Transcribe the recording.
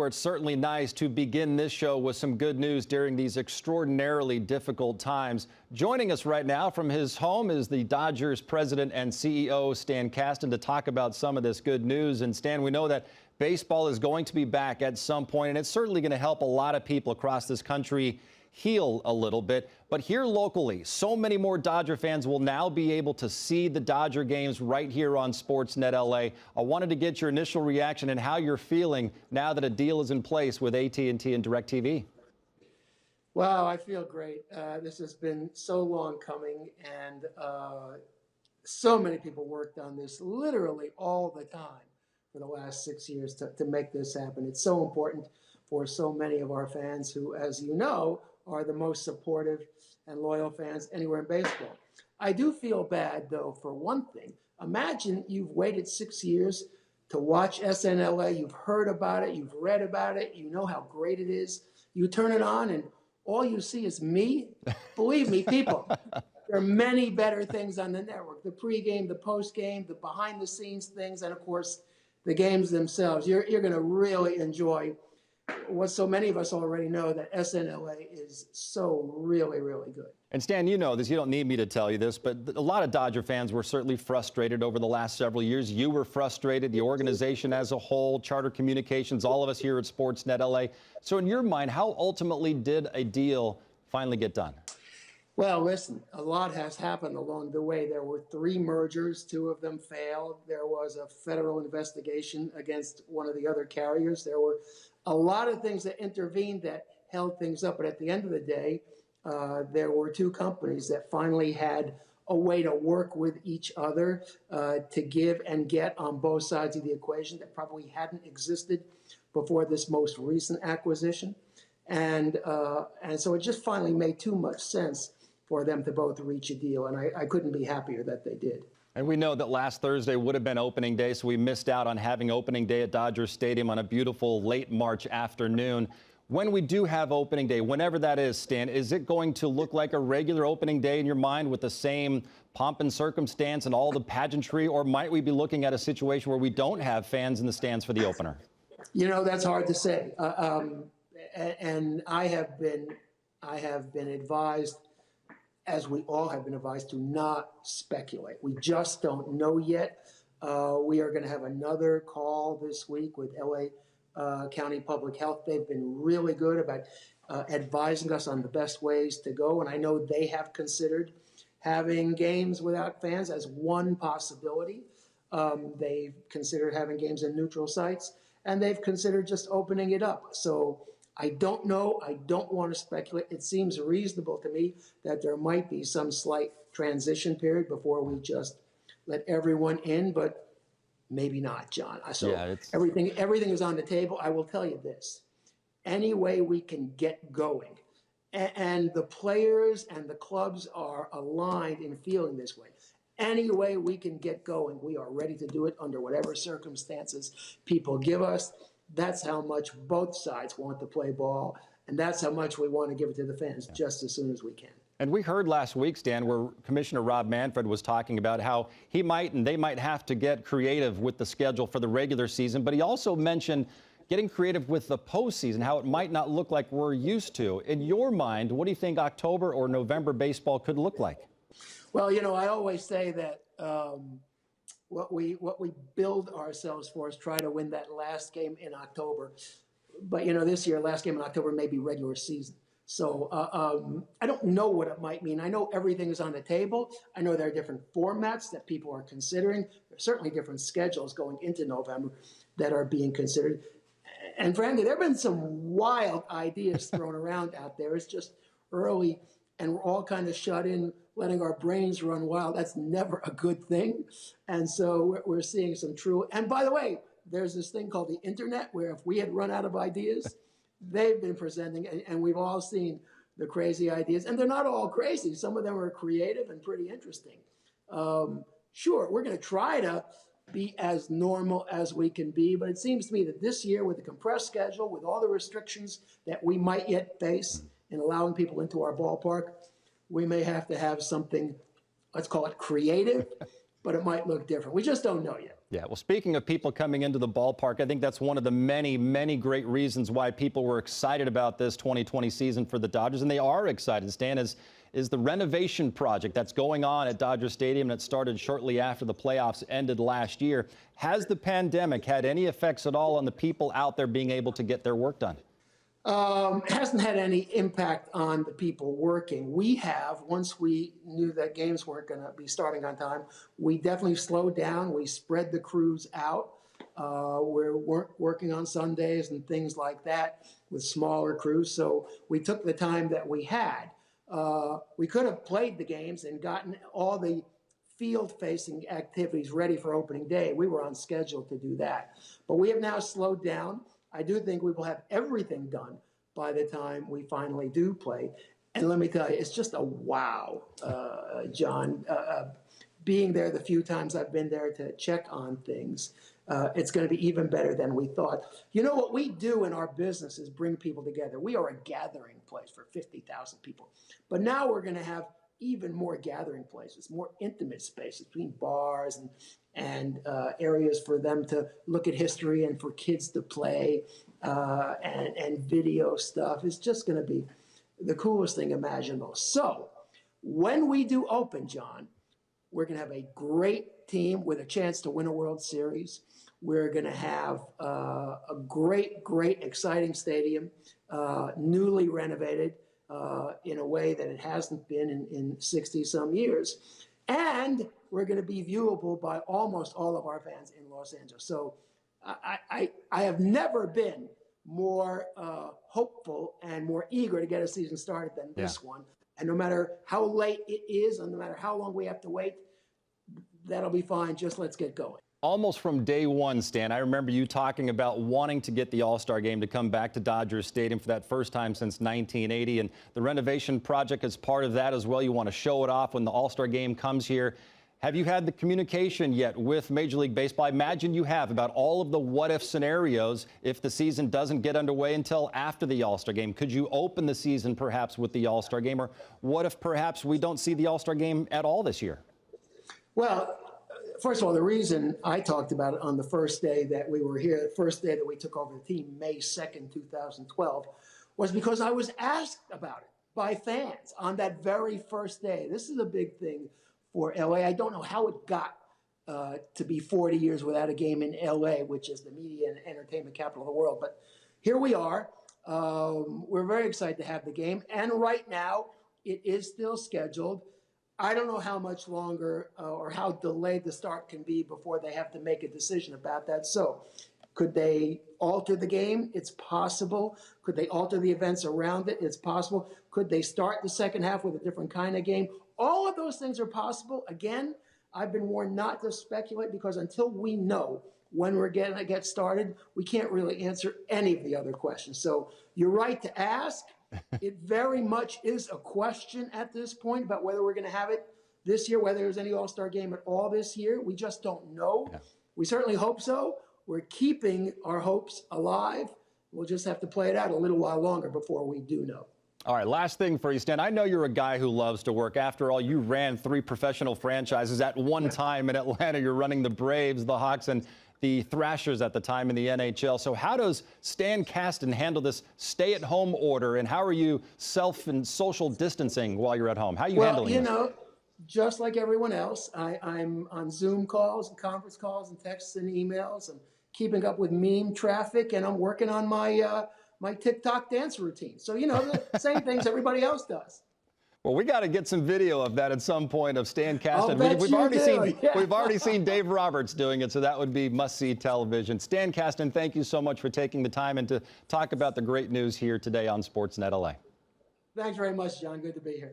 where it's certainly nice to begin this show with some good news during these extraordinarily difficult times. Joining us right now from his home is the Dodgers president and CEO, Stan Kasten, to talk about some of this good news. And Stan, we know that baseball is going to be back at some point, and it's certainly going to help a lot of people across this country heal a little bit. But here locally, so many more Dodger fans will now be able to see the Dodger games right here on SportsNet LA. I wanted to get your initial reaction and how you're feeling now that a deal is in place with AT&T and DirecTV. Wow, I feel great. This has been so long coming, and so many people worked on this literally all the time for the last 6 years to make this happen. It's so important for so many of our fans who, as you know, are the most supportive and loyal fans anywhere in baseball. I do feel bad, though, for one thing. Imagine you've waited 6 years to watch SNLA. You've heard about it. You've read about it. You know how great it is. You turn it on, and all you see is me. Believe me, people, there are many better things on the network. The pregame, the postgame, the behind-the-scenes things, and, of course, the games themselves. You're going to really enjoy what so many of us already know, that SNLA is so really, really good. And Stan, you know this. You don't need me to tell you this, but a lot of Dodger fans were certainly frustrated over the last several years. You were frustrated, the organization as a whole, Charter Communications, all of us here at SportsNet LA. So in your mind, how ultimately did a deal finally get done? Well, listen, a lot has happened along the way. There were 3 mergers, 2 of them failed. There was a federal investigation against one of the other carriers. There were a lot of things that intervened that held things up. But at the end of the day, there were 2 companies that finally had a way to work with each other to give and get on both sides of the equation that probably hadn't existed before this most recent acquisition. And so it just finally made too much sense for them to both reach a deal. And I couldn't be happier that they did. And we know that last Thursday would have been opening day, so we missed out on having opening day at Dodger Stadium on a beautiful late March afternoon. When we do have opening day, whenever that is, Stan, is it going to look like a regular opening day in your mind with the same pomp and circumstance and all the pageantry, or might we be looking at a situation where we don't have fans in the stands for the opener? You know, that's hard to say. And I have been advised, as we all have been advised, to not speculate. We just don't know yet. We are going to have another call this week with LA County Public Health. They've been really good about advising us on the best ways to go. And I know they have considered having games without fans as one possibility. They've considered having games in neutral sites, and they've considered just opening it up. So I don't know. I don't want to speculate. It seems reasonable to me that there might be some slight transition period before we just let everyone in, but maybe not, John. So yeah, everything is on the table. I will tell you this. Any way we can get going, and the players and the clubs are aligned in feeling this way. Any way we can get going, we are ready to do it under whatever circumstances people give us. That's how much both sides want to play ball, and that's how much we want to give it to the fans just as soon as we can. And we heard last week, Stan, where Commissioner Rob Manfred was talking about how he might and they might have to get creative with the schedule for the regular season, but he also mentioned getting creative with the postseason, how it might not look like we're used to. In your mind, what do you think October or November baseball could look like? Well, you know, I always say that what we build ourselves for is try to win that last game in October. But, you know, this year, last game in October may be regular season. So I don't know what it might mean. I know everything is on the table. I know there are different formats that people are considering. There's certainly different schedules going into November that are being considered. And frankly, there have been some wild ideas thrown around out there. It's just early, and we're all kind of shut in, letting our brains run wild. That's never a good thing. And so we're seeing some true. And by the way, there's this thing called the internet, where if we had run out of ideas, they've been presenting, and we've all seen the crazy ideas. And they're not all crazy. Some of them are creative and pretty interesting. Sure, we're going to try to be as normal as we can be, but it seems to me that this year, with the compressed schedule, with all the restrictions that we might yet face in allowing people into our ballpark, we may have to have something, let's call it creative, but it might look different. We just don't know yet. Yeah, well, speaking of people coming into the ballpark, I think that's one of the many, many great reasons why people were excited about this 2020 season for the Dodgers, and they are excited. Stan, is the renovation project that's going on at Dodger Stadium that started shortly after the playoffs ended last year. Has the pandemic had any effects at all on the people out there being able to get their work done? Hasn't had any impact on the people working. We have, once we knew that games weren't going to be starting on time, we definitely slowed down. We spread the crews out. We're working on Sundays and things like that with smaller crews. So we took the time that we had. We could have played the games and gotten all the field-facing activities ready for opening day. We were on schedule to do that. But we have now slowed down. I do think we will have everything done by the time we finally do play. And let me tell you, it's just a wow, John. Being there the few times I've been there to check on things, it's going to be even better than we thought. You know, what we do in our business is bring people together. We are a gathering place for 50,000 people. But now we're going to have even more gathering places, more intimate spaces between bars and areas for them to look at history and for kids to play and video stuff. It's just going to be the coolest thing imaginable. So when we do open, John, we're going to have a great team with a chance to win a World Series. We're going to have a great, great, exciting stadium, newly renovated in a way that it hasn't been in 60-some years. And we're going to be viewable by almost all of our fans in Los Angeles. So I have never been more hopeful and more eager to get a season started than this one. And no matter how late it is, and no matter how long we have to wait, that'll be fine. Just let's get going. Almost from day one, Stan, I remember you talking about wanting to get the All-Star Game to come back to Dodger Stadium for that first time since 1980, and the renovation project is part of that as well. You want to show it off when the All-Star Game comes here. Have you had the communication yet with Major League Baseball? I imagine you have, about all of the what-if scenarios if the season doesn't get underway until after the All-Star Game. Could you open the season perhaps with the All-Star Game, or what if perhaps we don't see the All-Star Game at all this year? Well, first of all, the reason I talked about it on the first day that we were here, the first day that we took over the team, May 2nd, 2012, was because I was asked about it by fans on that very first day. This is a big thing for LA. I don't know how it got to be 40 years without a game in LA, which is the media and entertainment capital of the world. But here we are. We're very excited to have the game. And right now, it is still scheduled. I don't know how much longer or how delayed the start can be before they have to make a decision about that. So could they alter the game? It's possible. Could they alter the events around it? It's possible. Could they start the second half with a different kind of game? All of those things are possible. Again, I've been warned not to speculate because until we know when we're going to get started, we can't really answer any of the other questions. So you're right to ask. It very much is a question at this point about whether we're going to have it this year, whether there's any All-Star Game at all this year. We just don't know. Yeah. We certainly hope so. We're keeping our hopes alive. We'll just have to play it out a little while longer before we do know. All right, last thing for you, Stan. I know you're a guy who loves to work. After all, you ran 3 professional franchises at one time in Atlanta. You're running the Braves, the Hawks, and the Thrashers at the time in the NHL. So how does Stan Kasten handle this stay-at-home order, and how are you self and social distancing while you're at home? How are you handling this? Well, you know, just like everyone else, I'm on Zoom calls and conference calls and texts and emails and keeping up with meme traffic, and I'm working on my my TikTok dance routine. So, you know, the same things everybody else does. Well, we got to get some video of that at some point of Stan Kasten. We've already seen Dave Roberts doing it, so that would be must-see television. Stan Kasten, thank you so much for taking the time and to talk about the great news here today on SportsNet LA. Thanks very much, John. Good to be here.